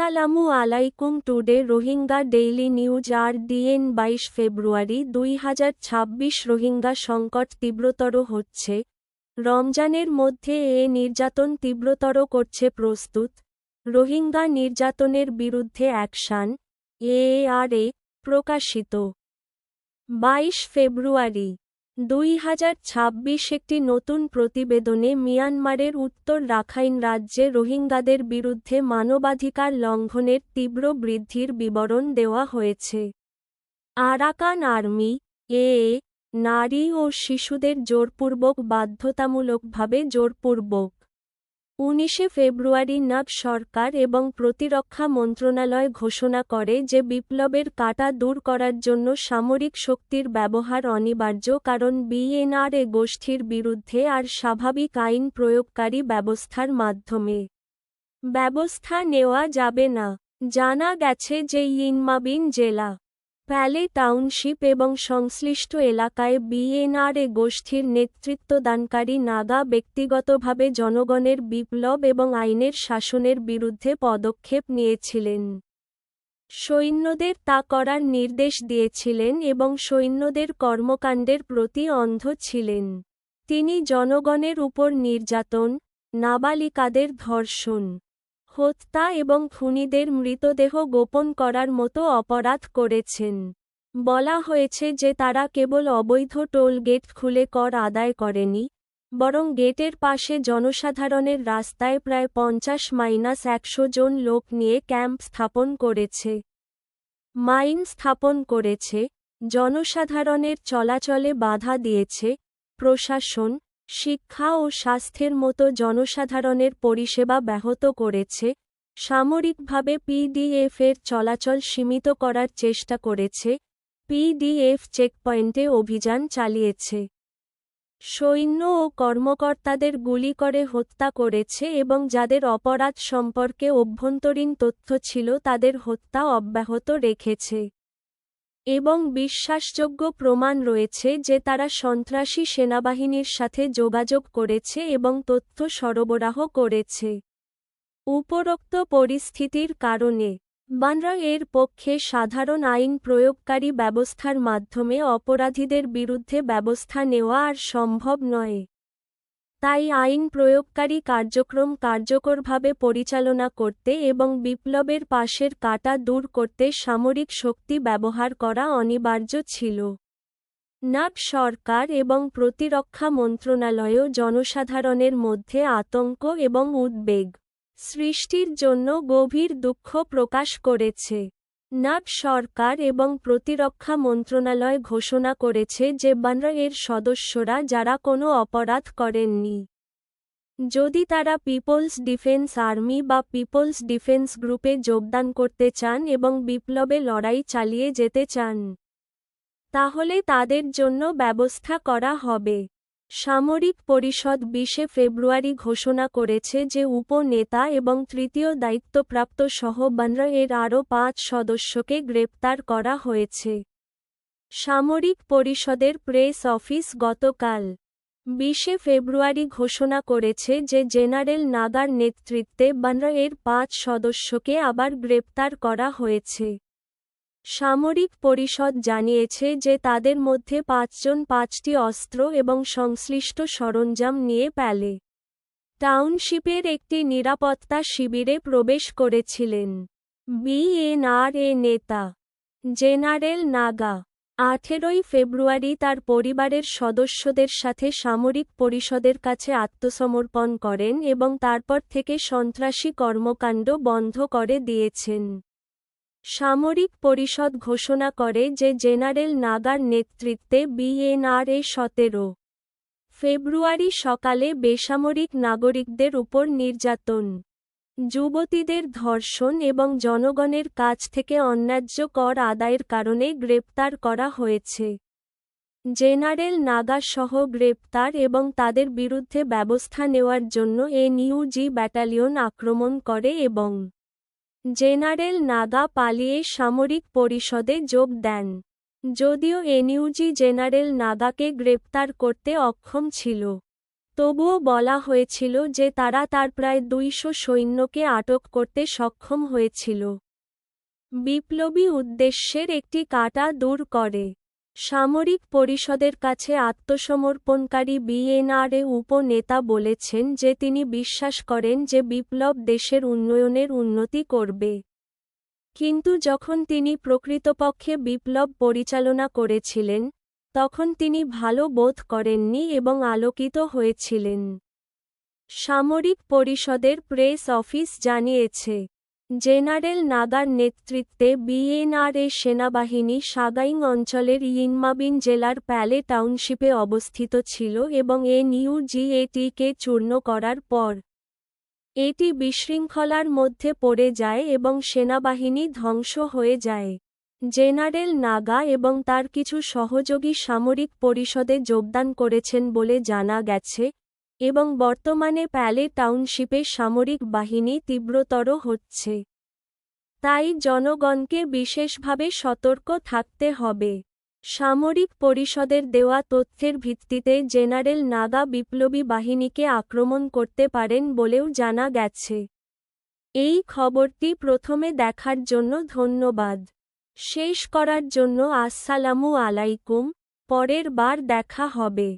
আসসালামু আলাইকুম। Today Rohingya daily news আর DNA 22 ফেব্রুয়ারি 2026। রোহিঙ্গা সংকট তীব্রতর হচ্ছে, রমজানের মধ্যে এ নির্যাতন তীব্রতর করছে প্রস্তুত, রোহিঙ্গা নির্যাতনের বিরুদ্ধে অ্যাকশন এআরএ প্রকাশিত 22 ফেব্রুয়ারি 2026। একটি নতুন প্রতিবেদনে মিয়ানমারের উত্তর রাখাইন রাজ্যে রোহিঙ্গাদের বিরুদ্ধে মানবাধিকার লঙ্ঘনের তীব্র বৃদ্ধির বিবরণ দেওয়া হয়েছে। আরাকান আর্মি নারী ও শিশুদের জোরপূর্বক বাধ্যতামূলকভাবে জোরপূর্বক 19 ফেব্রুয়ারি নাগ সরকার এবং প্রতিরক্ষা মন্ত্রণালয় ঘোষণা করে যে বিপ্লবের কাঁটা দূর করার জন্য সামরিক শক্তির ব্যবহার অনিবার্য, কারণ বিএনআরএ গোষ্ঠীর বিরুদ্ধে আর স্বাভাবিক আইন প্রয়োগকারী ব্যবস্থার মাধ্যমে ব্যবস্থা নেওয়া যাবে না। জানা গেছে যে ইনমাবিন জেলা, প্যালে টাউনশিপ এবং সংশ্লিষ্ট এলাকায় বিএনআরএ গোষ্ঠীর নেতৃত্বদানকারী নাগা ব্যক্তিগতভাবে জনগণের বিপ্লব এবং আইনের শাসনের বিরুদ্ধে পদক্ষেপ নিয়েছিলেন। সৈন্যদের তা করার নির্দেশ দিয়েছিলেন এবং সৈন্যদের কর্মকাণ্ডের প্রতি অন্ধ ছিলেন। তিনি জনগণের উপর নির্যাতন, নাবালিকাদের ধর্ষণ, হত্যা এবং খুনিদের মৃতদেহ গোপন করার মতো অপরাধ করেছেন। বলা হয়েছে যে তারা কেবল অবৈধ টোল গেট খুলে কর আদায় করেনি, বরং গেটের পাশে জনসাধারণের রাস্তায় প্রায় 50-100 জন লোক নিয়ে ক্যাম্প স্থাপন করেছে, মাইন স্থাপন করেছে, জনসাধারণের চলাচলে বাধা দিয়েছে, প্রশাসন, শিক্ষা ও স্বাস্থ্যের মতো জনসাধারণের পরিষেবা ব্যাহত করেছে, সামরিকভাবে পিডিএফ-এর চলাচল সীমিত করার চেষ্টা করেছে, পিডিএফ চেকপয়েন্টে অভিযান চালিয়েছে, সৈন্য ও কর্মকর্তাদের গুলি করে হত্যা করেছে এবং যাদের অপরাধ সম্পর্কে অভ্যন্তরীণ তথ্য ছিল তাদের হত্যা অব্যাহত রেখেছে। এবং বিশ্বাসযোগ্য প্রমাণ রয়েছে যে তারা সন্ত্রাসী সেনাবাহিনীর সাথে যোগাযোগ করেছে এবং তথ্য সরবরাহ করেছে। উপরোক্ত পরিস্থিতির কারণে বানরা এর পক্ষে সাধারণ আইন প্রয়োগকারী ব্যবস্থার মাধ্যমে অপরাধীদের বিরুদ্ধে ব্যবস্থা নেওয়া আর সম্ভব নয়। তাই আইন প্রয়োগকারী কার্যক্রম কার্যকরভাবে পরিচালনা করতে এবং বিপ্লবের পাশের কাঁটা দূর করতে সামরিক শক্তি ব্যবহার করা অনিবার্য ছিল। নাগ সরকার এবং প্রতিরক্ষা মন্ত্রণালয়ও জনসাধারণের মধ্যে আতঙ্ক এবং উদ্বেগ সৃষ্টির জন্য গভীর দুঃখ প্রকাশ করেছে। নাগ সরকার এবং প্রতিরক্ষা মন্ত্রণালয় ঘোষণা করেছে যে বানরা এর সদস্যরা যারা কোনো অপরাধ করেননি, যদি তারা পিপলস ডিফেন্স আর্মি বা পিপলস ডিফেন্স গ্রুপে যোগদান করতে চান এবং বিপ্লবে লড়াই চালিয়ে যেতে চান, তাহলে তাদের জন্য ব্যবস্থা করা হবে। সামরিক পরিষদ 20 ফেব্রুয়ারি ঘোষণা করেছে যে উপনেতা এবং তৃতীয় দায়িত্বপ্রাপ্ত সহ বানরা এর আরও 5 সদস্যকে গ্রেপ্তার করা হয়েছে। সামরিক পরিষদের প্রেস অফিস গতকাল 20 ফেব্রুয়ারি ঘোষণা করেছে যে জেনারেল নাগার নেতৃত্বে বানরা এর 5 সদস্যকে আবার গ্রেপ্তার করা হয়েছে। সামরিক পরিষদ জানিয়েছে যে তাদের মধ্যে 5 জন 5টি অস্ত্র এবং সংশ্লিষ্ট সরঞ্জাম নিয়ে প্যালে টাউনশিপের একটি নিরাপত্তা শিবিরে প্রবেশ করেছিলেন। বিএনআরএ নেতা জেনারেল নাগা 18 ফেব্রুয়ারি তার পরিবারের সদস্যদের সাথে সামরিক পরিষদের কাছে আত্মসমর্পণ করেন এবং তারপর থেকে সন্ত্রাসী কর্মকাণ্ড বন্ধ করে দিয়েছেন। সামরিক পরিষদ ঘোষণা করে যে জেনারেল নাগার নেতৃত্বে বিএনআরএ 17 ফেব্রুয়ারি সকালে বেসামরিক নাগরিকদের উপর নির্যাতন, যুবতীদের ধর্ষণ এবং জনগণের কাছ থেকে অন্যায্য কর আদায়ের কারণে গ্রেপ্তার করা হয়েছে। জেনারেল নাগা সহ গ্রেপ্তার এবং তাদের বিরুদ্ধে ব্যবস্থা নেওয়ার জন্য এনইউজি ব্যাটালিয়ন আক্রমণ করে এবং জেনারেল নাগা পালিয়ে সামরিক পরিষদে যোগ দেন। যদিও এনইউজি জেনারেল নাগাকে গ্রেপ্তার করতে অক্ষম ছিল, তবুও বলা হয়েছিল যে তারা তার প্রায় 200 সৈন্যকে আটক করতে সক্ষম হয়েছিল। বিপ্লবী উদ্দেশ্যের একটি কাঁটা দূর করে। সামরিক পরিষদের কাছে আত্মসমর্পণকারী বিএনআরএ উপনেতা বলেছেন যে তিনি বিশ্বাস করেন যে বিপ্লব দেশের উন্নয়নের উন্নতি করবে। কিন্তু যখন তিনি প্রকৃতপক্ষে বিপ্লব পরিচালনা করেছিলেন, তখন তিনি ভালো বোধ করেননি এবং আলোকিত হয়েছিলেন। সামরিক পরিষদের প্রেস অফিস জানিয়েছে, জেনারেল নাগার নেতৃত্বে বিএনআরএ সেনাবাহিনী সাগাইং অঞ্চলের ইনমাবিন জেলার প্যালে টাউনশিপে অবস্থিত ছিল এবং এনইউজিএটিকে চূর্ণ করার পর এটি বিশৃঙ্খলার মধ্যে পড়ে যায় এবং সেনাবাহিনী ধ্বংস হয়ে যায়। জেনারেল নাগা এবং তার কিছু সহযোগী সামরিক পরিষদে যোগদান করেছেন বলে জানা গেছে, এবং বর্তমানে প্যালে টাউনশিপে সামরিক বাহিনী তীব্রতর হচ্ছে। তাই জনগণকে বিশেষভাবে সতর্ক থাকতে হবে। সামরিক পরিষদের দেওয়া তথ্যের ভিত্তিতে জেনারেল নাগা বিপ্লবী বাহিনীকে আক্রমণ করতে পারেন বলেও জানা গেছে। এই খবরটি প্রথমে দেখার জন্য ধন্যবাদ। শেষ করার জন্য আসসালামু আলাইকুম। পরের বার দেখা হবে।